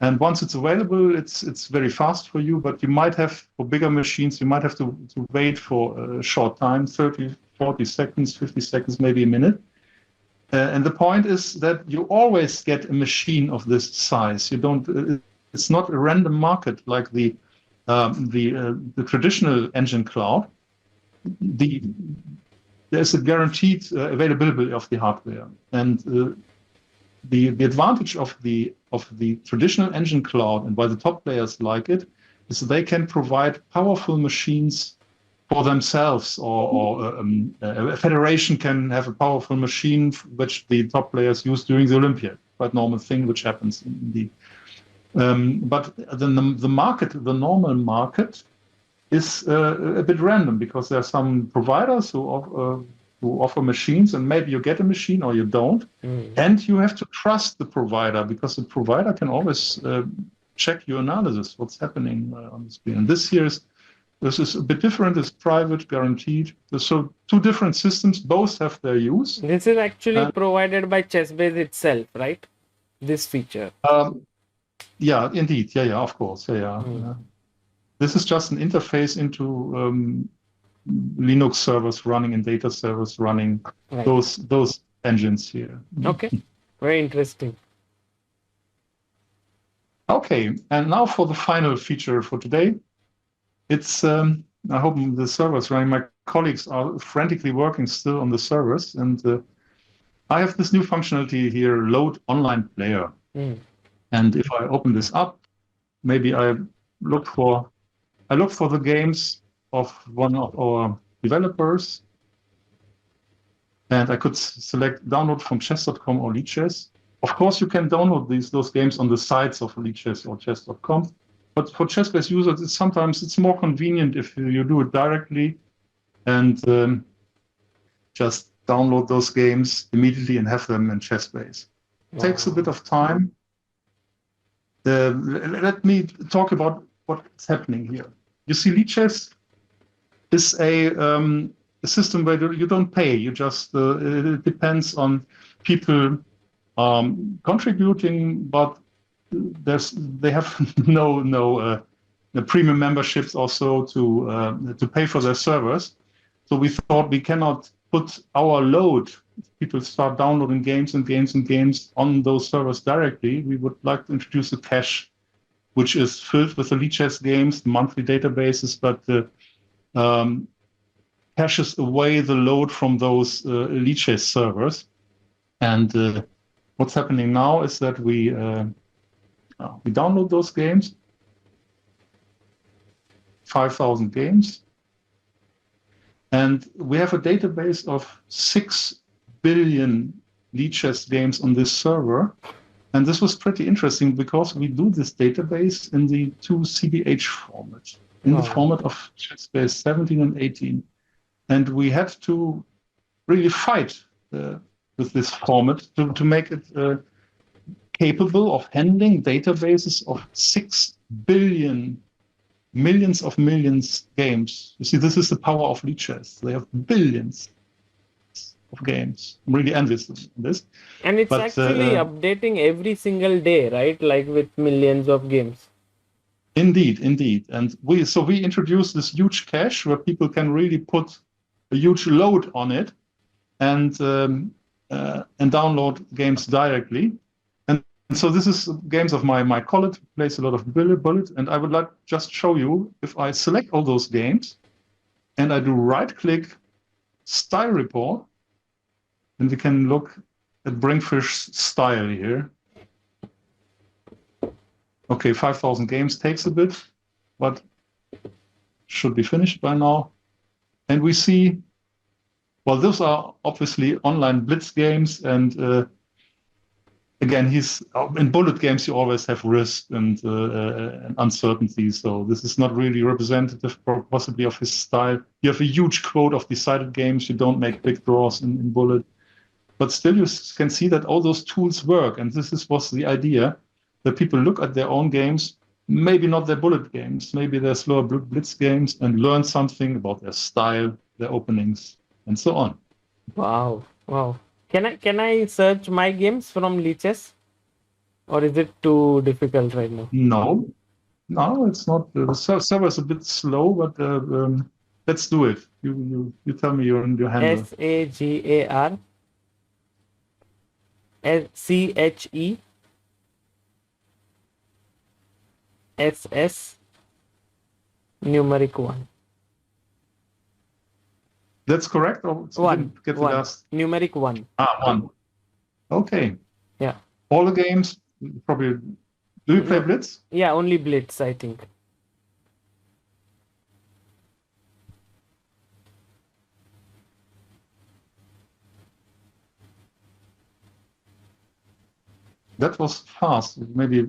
And once it's available, it's very fast for you. But you might have, for bigger machines, you might have to wait for a short time, 30, 40 seconds, 50 seconds, maybe a minute. And the point is that you always get a machine of this size. You don't. It's not a random market like the traditional engine cloud. There's a guaranteed availability of the hardware, and the advantage of the traditional engine cloud, and why the top players like it, is that they can provide powerful machines for themselves, or a federation can have a powerful machine which the top players use during the Olympiad. Quite normal thing which happens indeed. But the normal market is a bit random, because there are some providers who offer machines, and maybe you get a machine or you don't. And you have to trust the provider, because the provider can always check your analysis, what's happening on the screen. And this is a bit different. It's private, guaranteed. So 2 different systems, both have their use. This is actually provided by ChessBase itself, right? This feature. Yeah, indeed. Yeah, of course. Yeah. This is just an interface into Linux servers running and data servers running those engines here. Okay. Very interesting. Okay, and now for the final feature for today. It's I hope the server's running. My colleagues are frantically working still on the servers, and I have this new functionality here, load online player. And if I open this up, maybe I look for the games of one of our developers, and I could select download from chess.com or Lichess. Of course, you can download those games on the sites of Lichess or chess.com. But for ChessBase users, sometimes it's more convenient if you do it directly and just download those games immediately and have them in ChessBase. It takes a bit of time. Let me talk about what's happening here. You see, Lichess is a system where you don't pay. You just it depends on people contributing, but they have no premium memberships also to pay for their servers. So we thought we cannot put our load. People start downloading games and games and games on those servers directly. We would like to introduce a cache, which is filled with the Lichess games, monthly databases, but caches away the load from those Lichess servers. And what's happening now is that we download those games, 5,000 games, and we have a database of 6 billion Lichess games on this server. And this was pretty interesting because we do this database in the 2 CDH format, in the format of ChessBase 17 and 18. And we had to really fight with this format to make it capable of handling databases of 6 billion, millions of millions games. You see, this is the power of Lichess. They have billions of games. I'm really envious of this. And it's actually updating every single day, right? Like with millions of games. Indeed. And we introduced this huge cache where people can really put a huge load on it and download games directly. And so this is games of my colleague who plays a lot of bullet. And I would like to just show you, if I select all those games and I do right-click style report, and we can look at Brinkfish style here. Okay, 5,000 games takes a bit, but should be finished by now. And we see, well, those are obviously online blitz games. And again, in bullet games, you always have risk and uncertainty. So this is not really representative possibly of his style. You have a huge quote of decided games. You don't make big draws in bullet. But still, you can see that all those tools work. And this was the idea, that people look at their own games, maybe not their bullet games, maybe their slower blitz games, and learn something about their style, their openings, and so on. Wow. Can I search my games from Lichess? Or is it too difficult right now? No, it's not. The server is a bit slow, but let's do it. You tell me your handle. SAGAR CHE SS numeric 1. That's correct? Or One. Get the last? Numeric 1. 1. Okay. Yeah. All the games, probably. Do you play Blitz? Yeah, only Blitz, I think. That was fast. Maybe,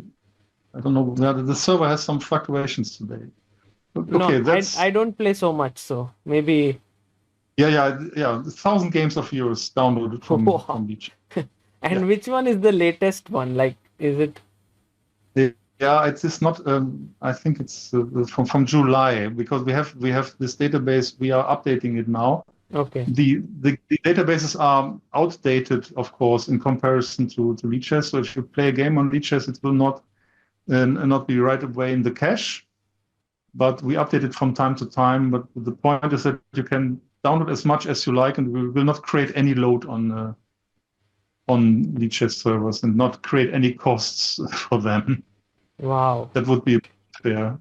I don't know. The server has some fluctuations today. Okay, no, I don't play so much, so maybe. Yeah. 1,000 games of yours downloaded from Lichess. And which one is the latest one? Like, is it? Yeah, it's not. I think it's from July, because we have this database. We are updating it now. Okay. The databases are outdated, of course, in comparison to Lichess. So if you play a game on Lichess, it will not be right away in the cache. But we update it from time to time. But the point is that you can download as much as you like, and we will not create any load on on Lichess servers and not create any costs for them. Wow. That would be fair.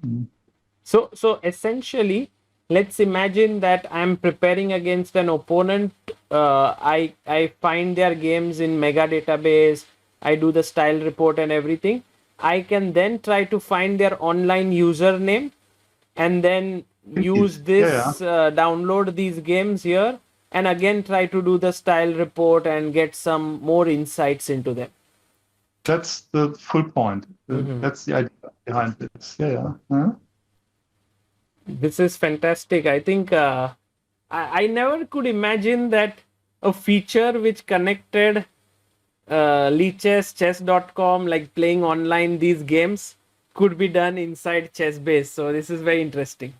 So essentially, let's imagine that I'm preparing against an opponent. I find their games in mega database. I do the style report and everything. I can then try to find their online username and then Indeed. use this, download these games here, and again try to do the style report and get some more insights into them. That's the full point. That's the idea behind this. This is fantastic. I think I never could imagine that a feature which connected Lichess, chess.com, like playing online these games, could be done inside ChessBase. So this is very interesting.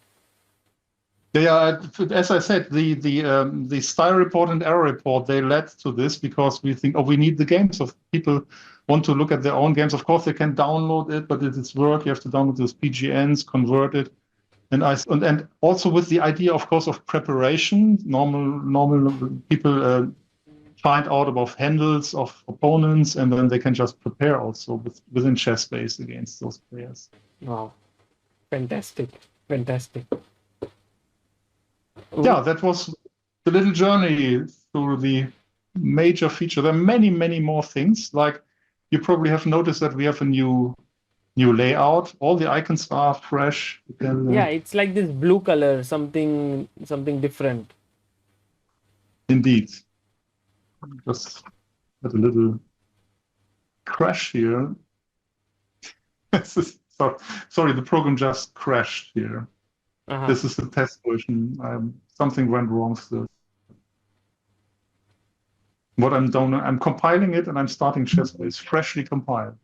Yeah, as I said, the style report and error report, they led to this because we think, we need the games. If people want to look at their own games, of course they can download it, but it's work. You have to download those PGNs, convert it, and also with the idea, of course, of preparation. Normal people find out about handles of opponents, and then they can just prepare also within ChessBase against those players. Wow, fantastic. Yeah, that was the little journey through the major feature. There are many, many more things. Like you probably have noticed that we have a new layout. All the icons are fresh. Yeah, it's like this blue color, something different. Indeed. Just had a little crash here. Sorry, the program just crashed here. This is the test version. Something went wrong still. What I'm doing, I'm compiling it and I'm starting ChessBase, freshly compiled.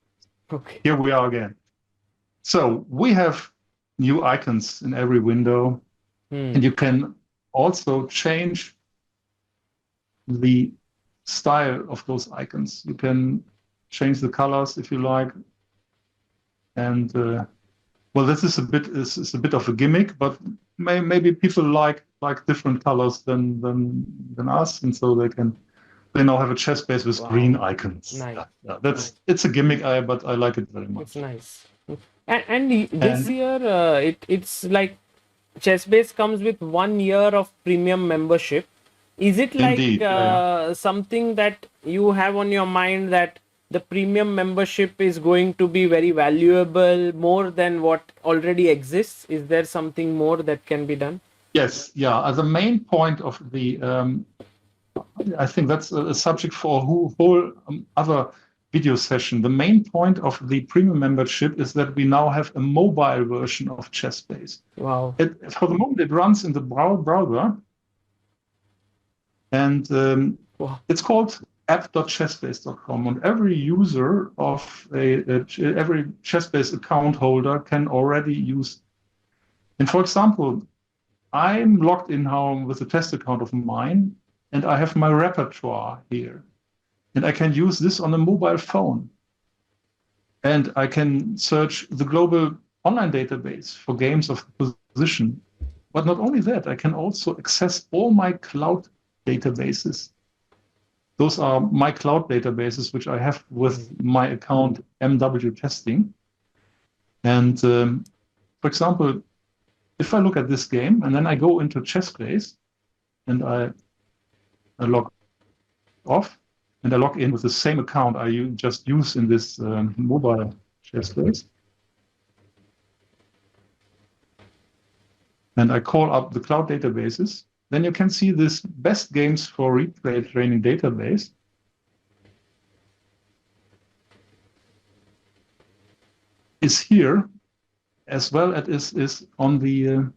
Okay. Here we are again. So we have new icons in every window, and you can also change the style of those icons. You can change the colors if you like, and well, this is a bit of a gimmick, but maybe people like different colors than us, and so they now have a ChessBase with green icons. Nice. It's a gimmick, but I like it very much. It's nice. And this year, it's like ChessBase comes with 1 year of premium membership. Is it like something that you have on your mind, that the premium membership is going to be very valuable, more than what already exists? Is there something more that can be done? Yes, yeah. The main point of the, I think that's a subject for a whole other video session. The main point of the premium membership is that we now have a mobile version of ChessBase. Wow. For the moment, it runs in the browser, and it's called app.chessbase.com, and every user of every ChessBase account holder can already use. And for example, I'm logged in now with a test account of mine, and I have my repertoire here, and I can use this on a mobile phone, and I can search the global online database for games of position. But not only that, I can also access all my cloud databases. Those are my cloud databases, which I have with my account MW Testing. And for example, if I look at this game and then I go into ChessBase and I log off and I log in with the same account I just use in this mobile ChessBase, and I call up the cloud databases, then you can see this best games for replay training database. Is here, as well as is on the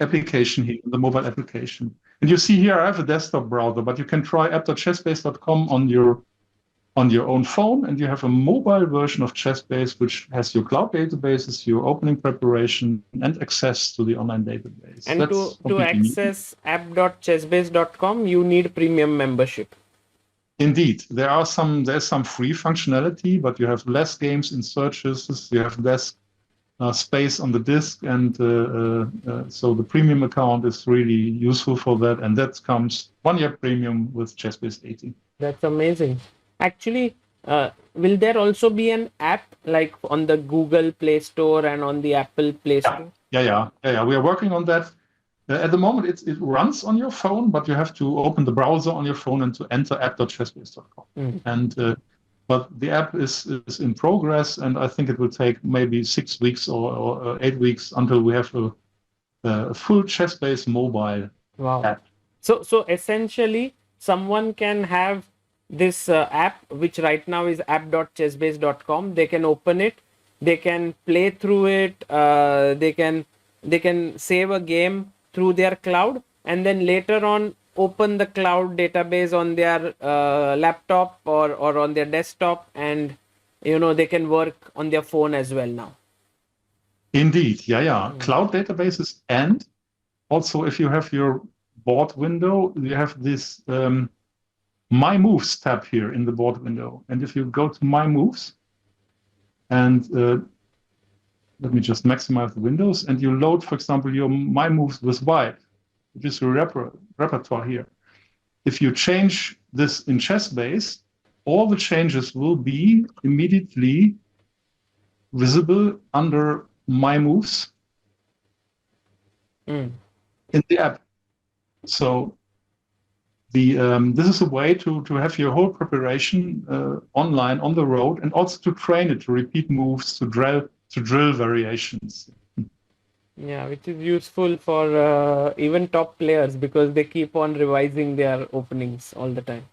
application here, the mobile application. And you see here I have a desktop browser, but you can try app.chessbase.com on your own phone, and you have a mobile version of ChessBase, which has your cloud databases, your opening preparation, and access to the online database. And to access app.chessbase.com, you need premium membership. Indeed, there's some free functionality, but you have less games in searches. You have less space on the disk, and so the premium account is really useful for that, and that comes 1 year premium with ChessBase 18. That's amazing. Actually, will there also be an app like on the Google Play Store and on the Apple Play Store? Yeah. We are working on that. At the moment, it runs on your phone, but you have to open the browser on your phone and to enter app.chessbase.com. And but the app is in progress, and I think it will take maybe 6 weeks or 8 weeks until we have a full ChessBase mobile app. So essentially, someone can have this app, which right now is app.chessbase.com. They can open it, they can play through it, they can save a game through their cloud, and then later on open the cloud database on their laptop or on their desktop, and they can work on their phone as well now. Indeed, yeah. Cloud databases, and also if you have your board window, you have this My Moves tab here in the board window. And if you go to My Moves, and let me just maximize the windows, and you load, for example, your My Moves with white, which is your repertoire here. If you change this in ChessBase, all the changes will be immediately visible under My Moves in the app. So this is a way to have your whole preparation online on the road, and also to train it, to repeat moves, to drill variations. Yeah, which is useful for even top players, because they keep on revising their openings all the time.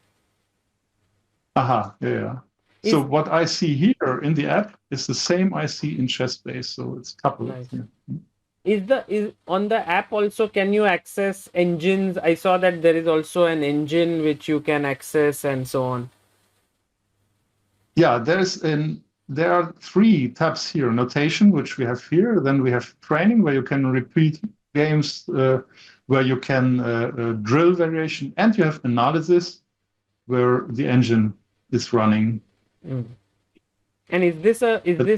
Yeah. So what I see here in the app is the same I see in ChessBase. So it's coupled. Nice. Is on the app also, can you access engines? I saw that there is also an engine which you can access and so on. Yeah, there are 3 tabs here: notation, which we have here. Then we have training, where you can repeat games, where you can drill variation, and you have analysis, where the engine is running. And is this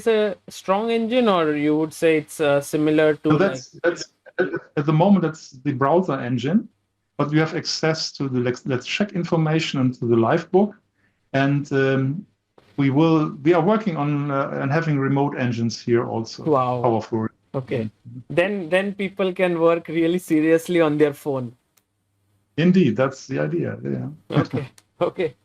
a strong engine, or you would say it's similar to? So that's at the moment that's the browser engine, but you have access to the let's check information and to the live book, and we are working on and having remote engines here also. Wow. Powerful. Okay. Then people can work really seriously on their phone. Indeed, that's the idea. Yeah. Okay.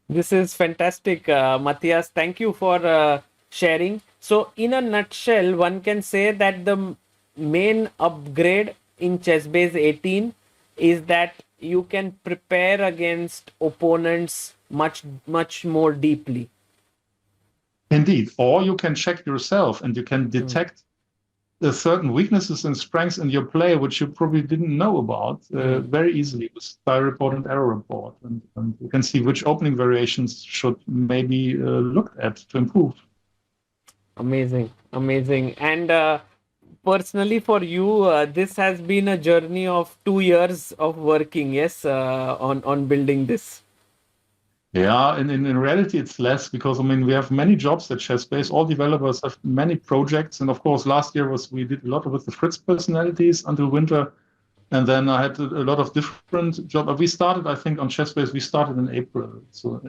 This is fantastic, Matthias. Thank you for sharing. So, in a nutshell, one can say that the main upgrade in ChessBase 18 is that you can prepare against opponents much more deeply. Indeed, or you can check yourself, and you can detect certain weaknesses and strengths in your play, which you probably didn't know about, very easily with die report and error report. And you can see which opening variations should maybe look at to improve. Amazing. And personally for you, this has been a journey of 2 years of working, yes, on building this. Yeah, in reality, it's less, because we have many jobs at ChessBase. All developers have many projects, and of course, last year we did a lot with the Fritz personalities until winter, and then I had a lot of different jobs. We started, I think, on ChessBase. We started in April, so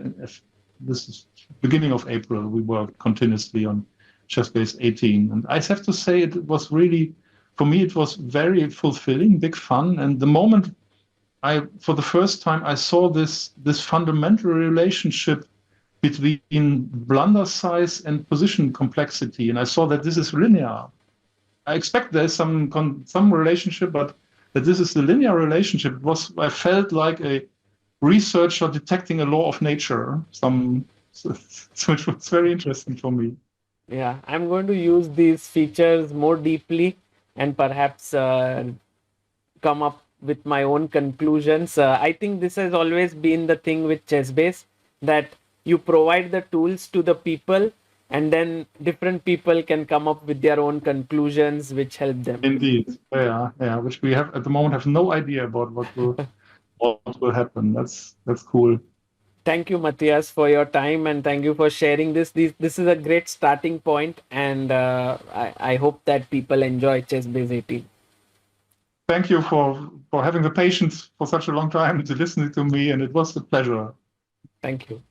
this is beginning of April. We worked continuously on ChessBase 18, and I have to say it was really, for me, it was very fulfilling, big fun, and the moment for the first time, I saw this fundamental relationship between blunder size and position complexity, and I saw that this is linear. I expect there's some relationship, but that this is the linear relationship I felt like a researcher detecting a law of nature. Which was very interesting for me. Yeah, I'm going to use these features more deeply and perhaps come up with my own conclusions. I think this has always been the thing with ChessBase, that you provide the tools to the people, and then different people can come up with their own conclusions which help them. Indeed. Yeah. Which we have at the moment have no idea about what will happen. That's cool. Thank you, Matthias, for your time, and thank you for sharing this. This is a great starting point, and I hope that people enjoy ChessBase 18. Thank you for having the patience for such a long time to listening to me, and it was a pleasure. Thank you.